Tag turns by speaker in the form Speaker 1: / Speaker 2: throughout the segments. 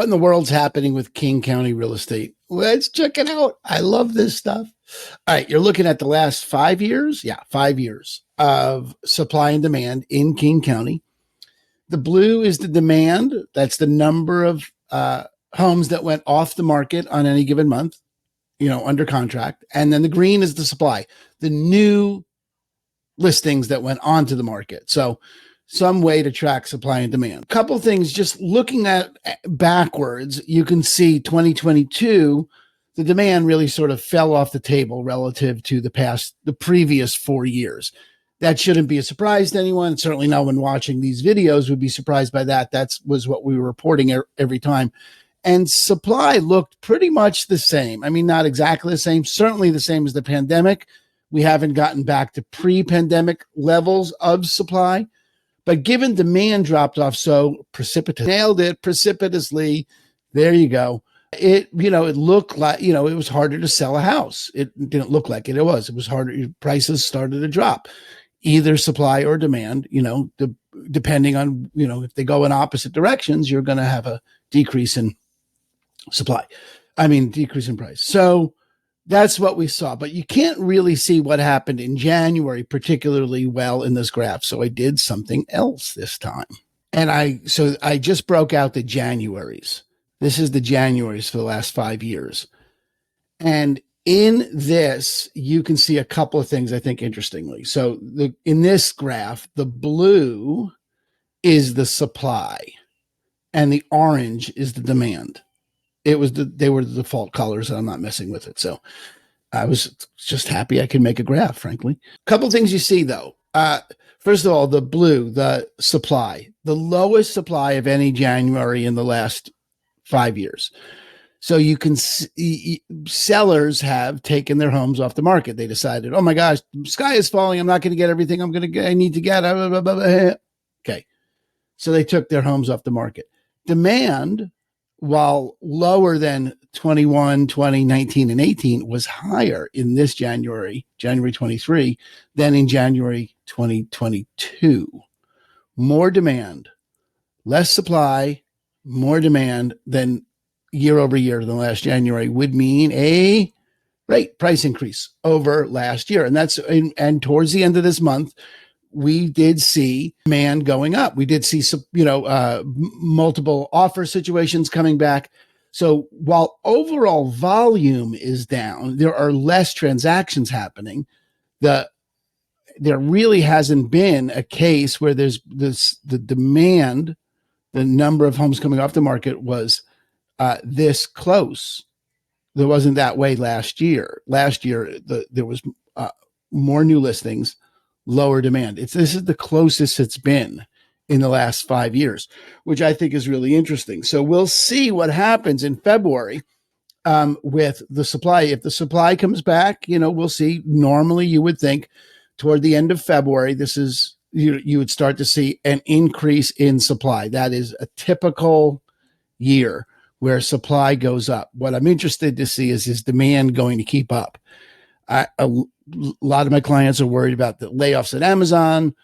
Speaker 1: What in the world's happening with King County real estate? Let's check it out. I love this stuff. All right, you're looking at the last 5 years. Yeah, 5 years of supply and demand in King County. The blue is the demand. That's the number of homes that went off the market on any given month, under contract. And then the green is the supply, the new listings that went onto the market. So some way to track supply and demand. A couple things, just looking at backwards, you can see 2022, the demand really sort of fell off the table relative to the previous 4 years. That shouldn't be a surprise to anyone. Certainly no one watching these videos would be surprised by that. That was what we were reporting every time. And supply looked pretty much the same. I mean, not exactly the same, certainly the same as the pandemic. We haven't gotten back to pre-pandemic levels of supply. But given demand dropped off so precipitously, nailed it precipitously, there you go. It looked like, it was harder to sell a house. It didn't look like it. It was harder. Prices started to drop, either supply or demand, depending on, if they go in opposite directions, you're going to have a decrease in decrease in price. So that's what we saw, but you can't really see what happened in January particularly well in this graph. So I did something else this time. And I just broke out the Januaries. This is the Januaries for the last 5 years. And in this, you can see a couple of things I think interestingly. So in this graph, the blue is the supply and the orange is the demand. They were the default colors, and I'm not messing with it. So I was just happy I could make a graph, frankly. A couple of things you see, though. First of all, the blue, the supply, the lowest supply of any January in the last 5 years. So you can see sellers have taken their homes off the market. They decided, oh my gosh, the sky is falling. I'm not going to get everything I need to get. Okay. So they took their homes off the market. Demand, while lower than 21, 20, 19, and 18, was higher in this January 23, than in January 2022. More demand, less supply, more demand than year over year than last January would mean a price increase over last year. And towards the end of this month, we did see demand going up. We did see some, multiple offer situations coming back. So while overall volume is down, there are less transactions happening. There really hasn't been a case where there's the demand, the number of homes coming off the market was this close. There wasn't that way last year. Last year, there was more new listings, lower demand. This is the closest it's been in the last 5 years, which I think is really interesting. So we'll see what happens in February with the supply. If the supply comes back, we'll see. Normally, you would think toward the end of February, you would start to see an increase in supply. That is a typical year where supply goes up. What I'm interested to see is demand going to keep up? A lot of my clients are worried about the layoffs at Amazon,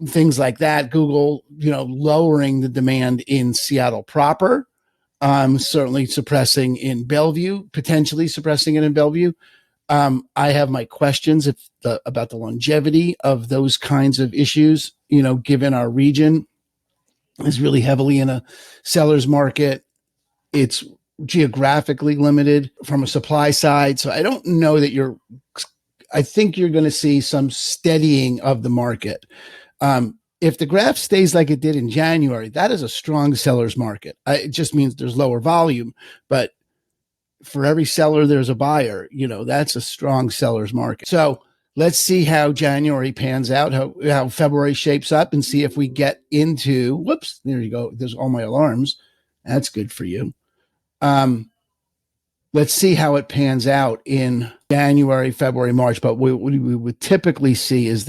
Speaker 1: things like that. Google, lowering the demand in Seattle proper, certainly suppressing in Bellevue, potentially suppressing it in Bellevue. I have my questions about the longevity of those kinds of issues, given our region is really heavily in a seller's market. It's geographically limited from a supply side. So I don't know that I think you're going to see some steadying of the market. If the graph stays like it did in January, that is a strong seller's market. It just means there's lower volume, but for every seller, there's a buyer, that's a strong seller's market. So let's see how January pans out, how February shapes up, and see if we get into, whoops, there you go. There's all my alarms. That's good for you. Let's see how it pans out in January, February, March. But what we would typically see is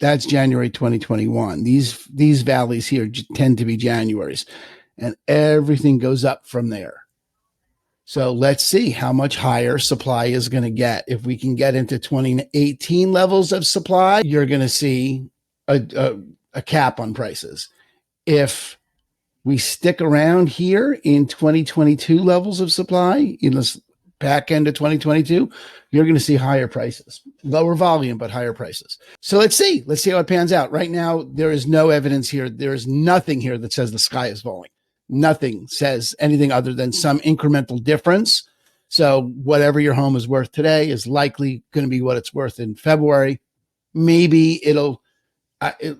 Speaker 1: that's January 2021. These valleys here tend to be Januaries, and everything goes up from there. So let's see how much higher supply is going to get. If we can get into 2018 levels of supply, you're going to see a cap on prices. If we stick around here in 2022 levels of supply in this back end of 2022, you're going to see higher prices, lower volume, but higher prices. So let's see how it pans out. Right now, there is no evidence here. There is nothing here that says the sky is falling. Nothing says anything other than some incremental difference. So whatever your home is worth today is likely going to be what it's worth in February. Maybe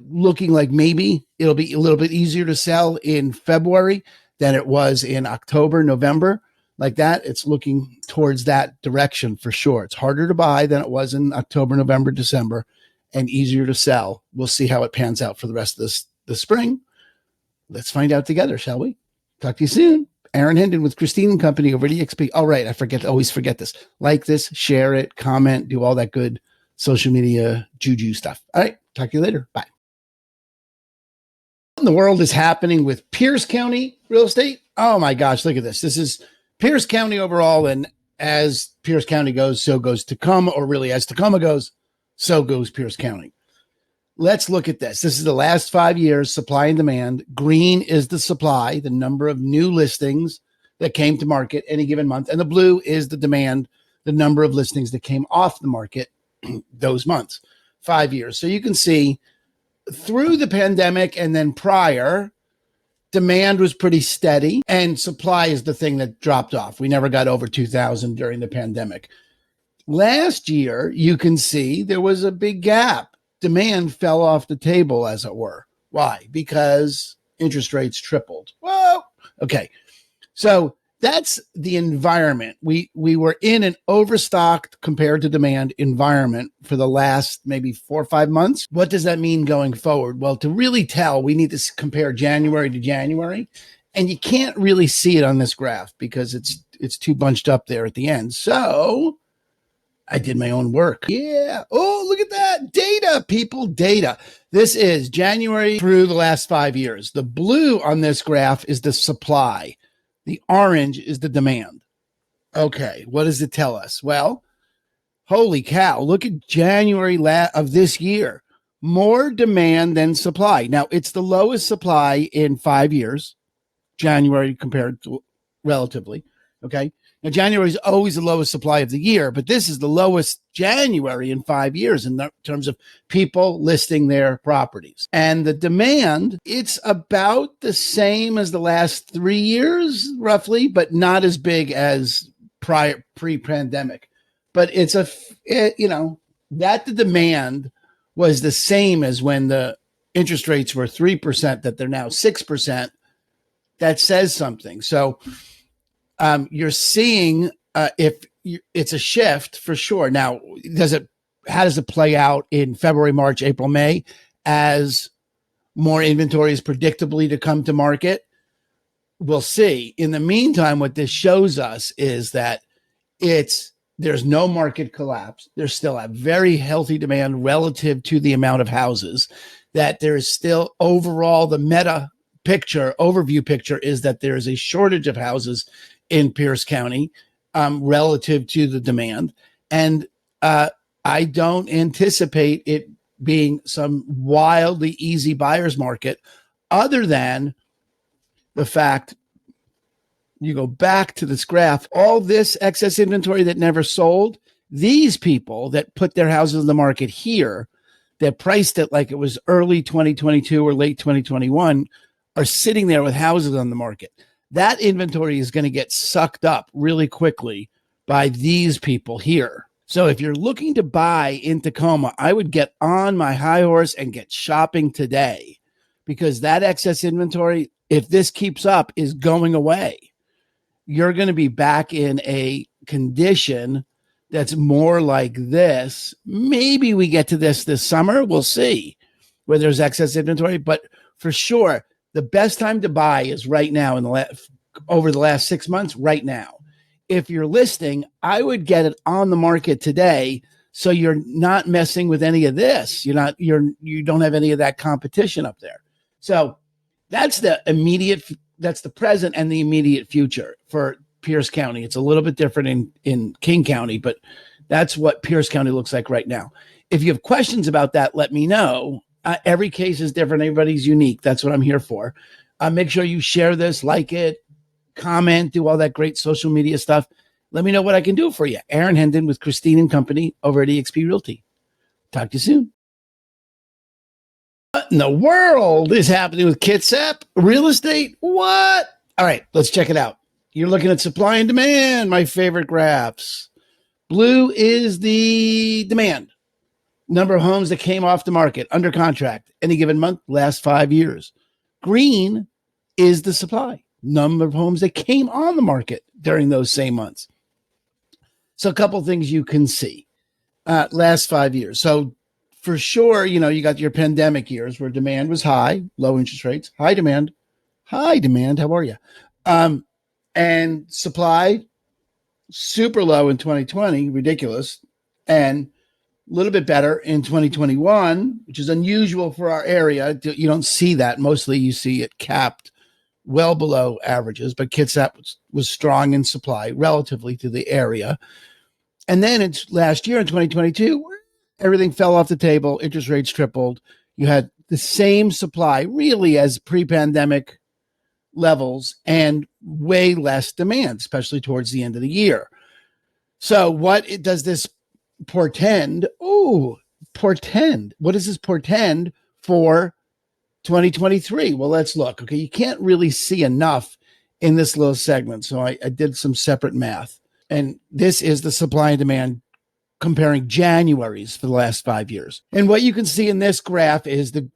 Speaker 1: looking like maybe it'll be a little bit easier to sell in February than it was in October, November. Like that, it's looking towards that direction for sure. It's harder to buy than it was in October, November, December, and easier to sell. We'll see how it pans out for the rest of the spring. Let's find out together, shall we? Talk to you soon. Aaron Hendon with Christine and Company over at EXP. All right, always forget this. Like this, share it, comment, do all that good social media juju stuff. All right, talk to you later. Bye. What in the world is happening with Pierce County real estate? Oh my gosh, look at this. This is Pierce County overall, and as Pierce County goes, so goes Tacoma, or really as Tacoma goes, so goes Pierce County. Let's look at this. This is the last 5 years, supply and demand. Green is the supply, the number of new listings that came to market any given month, and the blue is the demand, the number of listings that came off the market those months, 5 years. So you can see through the pandemic and then prior, demand was pretty steady, and supply is the thing that dropped off. We never got over 2,000 during the pandemic. Last year, you can see there was a big gap. Demand fell off the table, as it were. Why? Because interest rates tripled. Whoa. Okay. So that's the environment. We were in an overstocked compared to demand environment for the last maybe 4 or 5 months. What does that mean going forward? Well, to really tell, we need to compare January to January, and you can't really see it on this graph because it's too bunched up there at the end. So I did my own work. Yeah. Oh, look at that. Data, people, data. This is January through the last 5 years. The blue on this graph is the supply. The orange is the demand. Okay, what does it tell us? Well, holy cow, look at January of this year. More demand than supply. Now, it's the lowest supply in 5 years, January compared to relatively, okay? Now, January is always the lowest supply of the year, but this is the lowest January in 5 years in terms of people listing their properties. And the demand, it's about the same as the last 3 years, roughly, but not as big as pre-pandemic. But that the demand was the same as when the interest rates were 3%, that they're now 6%. That says something. So you're seeing it's a shift for sure. Now, how does it play out in February, March, April, May as more inventory is predictably to come to market? We'll see. In the meantime, what this shows us is that there's no market collapse. There's still a very healthy demand relative to the amount of houses, that there's still overall the overview picture is that there is a shortage of houses in Pierce County relative to the demand. And I don't anticipate it being some wildly easy buyer's market, other than the fact, you go back to this graph, all this excess inventory that never sold, these people that put their houses in the market here, that priced it like it was early 2022 or late 2021, are sitting there with houses on the market. That inventory is going to get sucked up really quickly by these people here. So if you're looking to buy in Tacoma, I would get on my high horse and get shopping today, because that excess inventory, if this keeps up, is going away. You're going to be back in a condition that's more like this. Maybe we get to this summer. We'll see, where there's excess inventory. But for sure, the best time to buy is right now, over the last 6 months, right now. If you're listing, I would get it on the market today, so you're not messing with any of this. You don't have any of that competition up there. So that's the present and the immediate future for Pierce County. It's a little bit different in King County, but that's what Pierce County looks like right now. If you have questions about that, let me know. Every case is different. Everybody's unique. That's what I'm here for. Make sure you share this, like it, comment, do all that great social media stuff. Let me know what I can do for you. Aaron Hendon with Christine and Company over at eXp Realty. Talk to you soon. What in the world is happening with Kitsap real estate? What? All right, let's check it out. You're looking at supply and demand, my favorite graphs. Blue is the demand. Number of homes that came off the market under contract any given month, last 5 years. Green is the supply. Number of homes that came on the market during those same months. So a couple things you can see. Last 5 years. So for sure, you got your pandemic years where demand was high, low interest rates, high demand. How are you? And supply super low in 2020, ridiculous, and a little bit better in 2021, which is unusual for our area. You don't see that. Mostly you see it capped well below averages, but Kitsap was strong in supply relatively to the area. And then it's last year in 2022, everything fell off the table. Interest rates tripled. You had the same supply really as pre-pandemic levels and way less demand, especially towards the end of the year. So what does this portend? What does this portend for 2023? Well, let's look. Okay, you can't really see enough in this little segment. So I did some separate math. And this is the supply and demand comparing Januaries for the last 5 years. And what you can see in this graph is the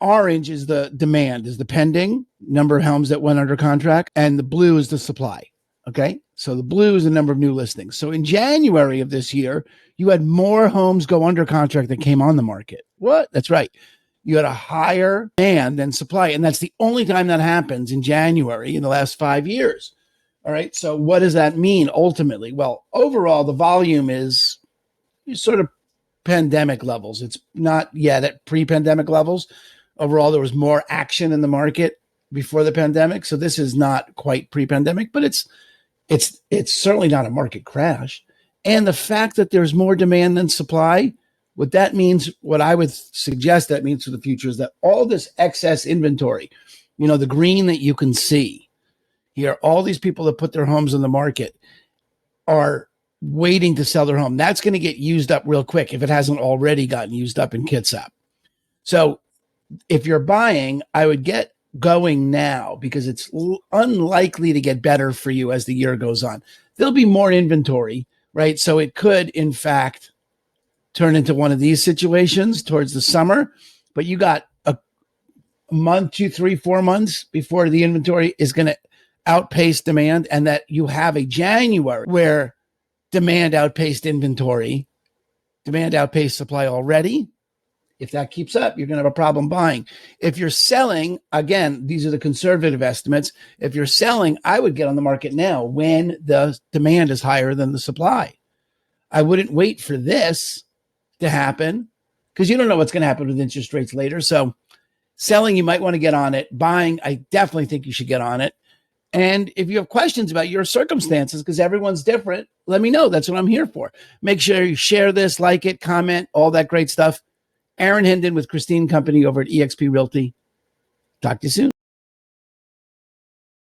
Speaker 1: orange is the demand, is the pending number of homes that went under contract, and the blue is the supply. Okay, so the blue is the number of new listings. So in January of this year, you had more homes go under contract than came on the market. What? That's right. You had a higher demand than supply. And that's the only time that happens in January in the last 5 years. All right. So what does that mean ultimately? Well, overall, the volume is sort of pandemic levels. It's not yet at pre-pandemic levels. Overall, there was more action in the market before the pandemic. So this is not quite pre-pandemic, but it's certainly not a market crash. And the fact that there's more demand than supply, what that means, what I would suggest that means for the future is that all this excess inventory, the green that you can see here, all these people that put their homes on the market are waiting to sell their home. That's going to get used up real quick if it hasn't already gotten used up in Kitsap. So if you're buying, I would get going now because it's unlikely to get better for you as the year goes on. There'll be more inventory, right? So it could, in fact, turn into one of these situations towards the summer, but you got a month, 2, 3, 4 months before the inventory is going to outpace demand, and that you have a January where demand outpaced inventory, demand outpaced supply already. If that keeps up, you're going to have a problem buying. If you're selling, again, these are the conservative estimates. If you're selling, I would get on the market now when the demand is higher than the supply. I wouldn't wait for this to happen because you don't know what's going to happen with interest rates later. So selling, you might want to get on it. Buying, I definitely think you should get on it. And if you have questions about your circumstances, because everyone's different, let me know. That's what I'm here for. Make sure you share this, like it, comment, all that great stuff. Aaron Hendon with Christine Company over at eXp Realty. Talk to you soon.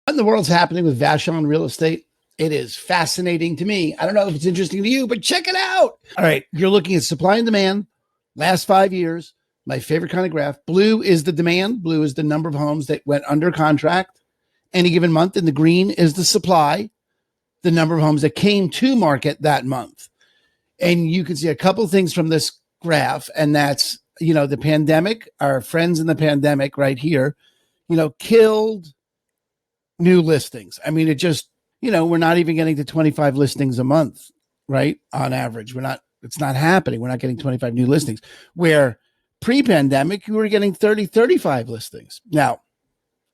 Speaker 1: What in the world's happening with Vashon Real Estate? It is fascinating to me. I don't know if it's interesting to you, but check it out. All right. You're looking at supply and demand, last 5 years, my favorite kind of graph. Blue is the demand. Blue is the number of homes that went under contract any given month. And the green is the supply, the number of homes that came to market that month. And you can see a couple of things from this graph, and that's, the pandemic, our friends in the pandemic right here, killed new listings. I mean, it just, we're not even getting to 25 listings a month, right? On average, it's not happening. We're not getting 25 new listings, where pre-pandemic, you were getting 30, 35 listings. Now,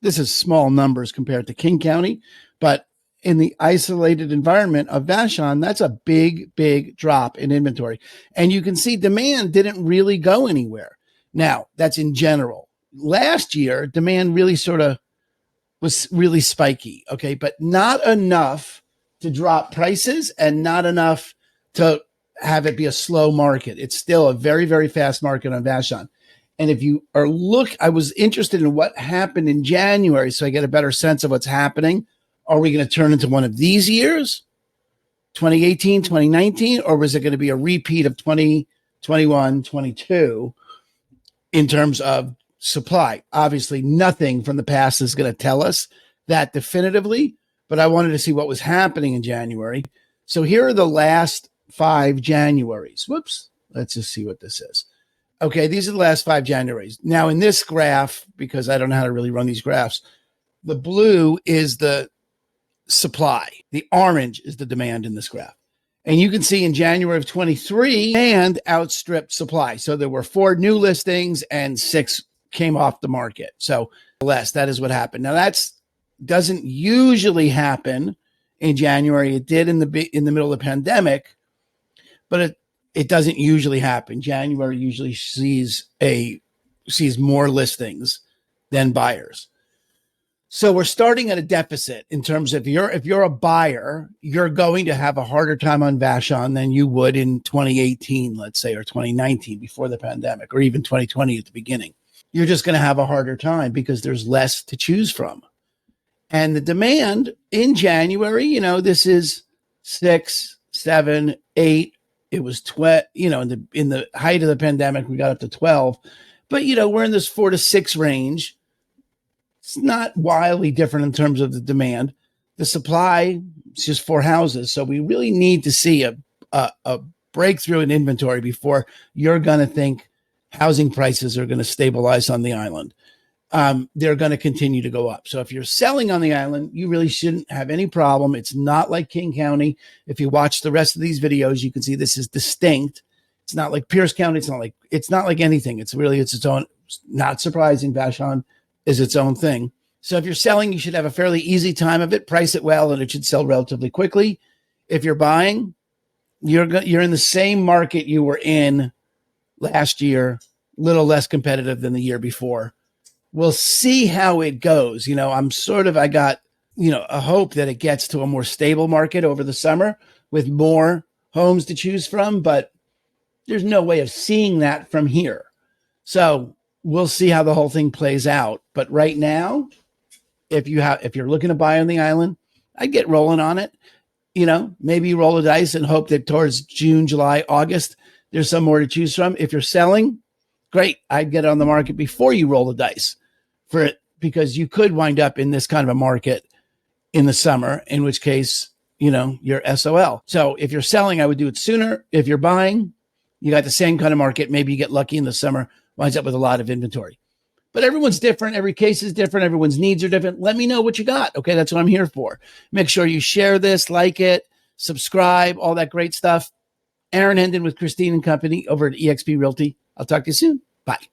Speaker 1: this is small numbers compared to King County, but in the isolated environment of Vashon, that's a big, big drop in inventory. And you can see demand didn't really go anywhere. Now, that's in general. Last year, demand really was really spiky, okay, but not enough to drop prices and not enough to have it be a slow market. It's still a very, very fast market on Vashon. And if you are I was interested in what happened in January, so I get a better sense of what's happening. Are we going to turn into one of these years, 2018, 2019, or was it going to be a repeat of 2021, 22 in terms of supply? Obviously, nothing from the past is going to tell us that definitively, but I wanted to see what was happening in January. So here are the last 5 Januaries. Whoops. Let's just see what this is. Okay, these are the last 5 Januaries. Now, in this graph, because I don't know how to really run these graphs, the blue is the supply. The orange is the demand in this graph. And you can see in January of 23, demand outstripped supply. So there were 4 new listings and 6 came off the market. So less, that is what happened. Now, that doesn't usually happen in January. It did in the middle of the pandemic, but it doesn't usually happen. January usually sees more listings than buyers. So we're starting at a deficit in terms of if you're a buyer, you're going to have a harder time on Vashon than you would in 2018, let's say, or 2019 before the pandemic, or even 2020 at the beginning. You're just going to have a harder time because there's less to choose from. And the demand in January, this is 6, 7, 8. It was 12, in the height of the pandemic, we got up to 12. But, we're in this 4 to 6 range. It's not wildly different in terms of the demand. The supply is just 4 houses. So we really need to see a breakthrough in inventory before you're going to think housing prices are going to stabilize on the island. They're going to continue to go up. So if you're selling on the island, you really shouldn't have any problem. It's not like King County. If you watch the rest of these videos, you can see this is distinct. It's not like Pierce County. It's not like anything. It's its own. Not surprising. Vashon is its own thing. So if you're selling, you should have a fairly easy time of it. Price it well, and it should sell relatively quickly. If you're buying, you're in the same market you were in last year, a little less competitive than the year before. We'll see how it goes. I got, a hope that it gets to a more stable market over the summer with more homes to choose from, but there's no way of seeing that from here. So we'll see how the whole thing plays out. But right now, if you're looking to buy on the island, I'd get rolling on it. Maybe roll the dice and hope that towards June, July, August, there's some more to choose from. If you're selling, great. I'd get it on the market before you roll the dice for it, because you could wind up in this kind of a market in the summer, in which case, you're SOL. So if you're selling, I would do it sooner. If you're buying, you got the same kind of market. Maybe you get lucky in the summer, winds up with a lot of inventory. But everyone's different. Every case is different. Everyone's needs are different. Let me know what you got. Okay, that's what I'm here for. Make sure you share this, like it, subscribe, all that great stuff. Aaron Hendon with Christine and Company over at eXp Realty. I'll talk to you soon. Bye.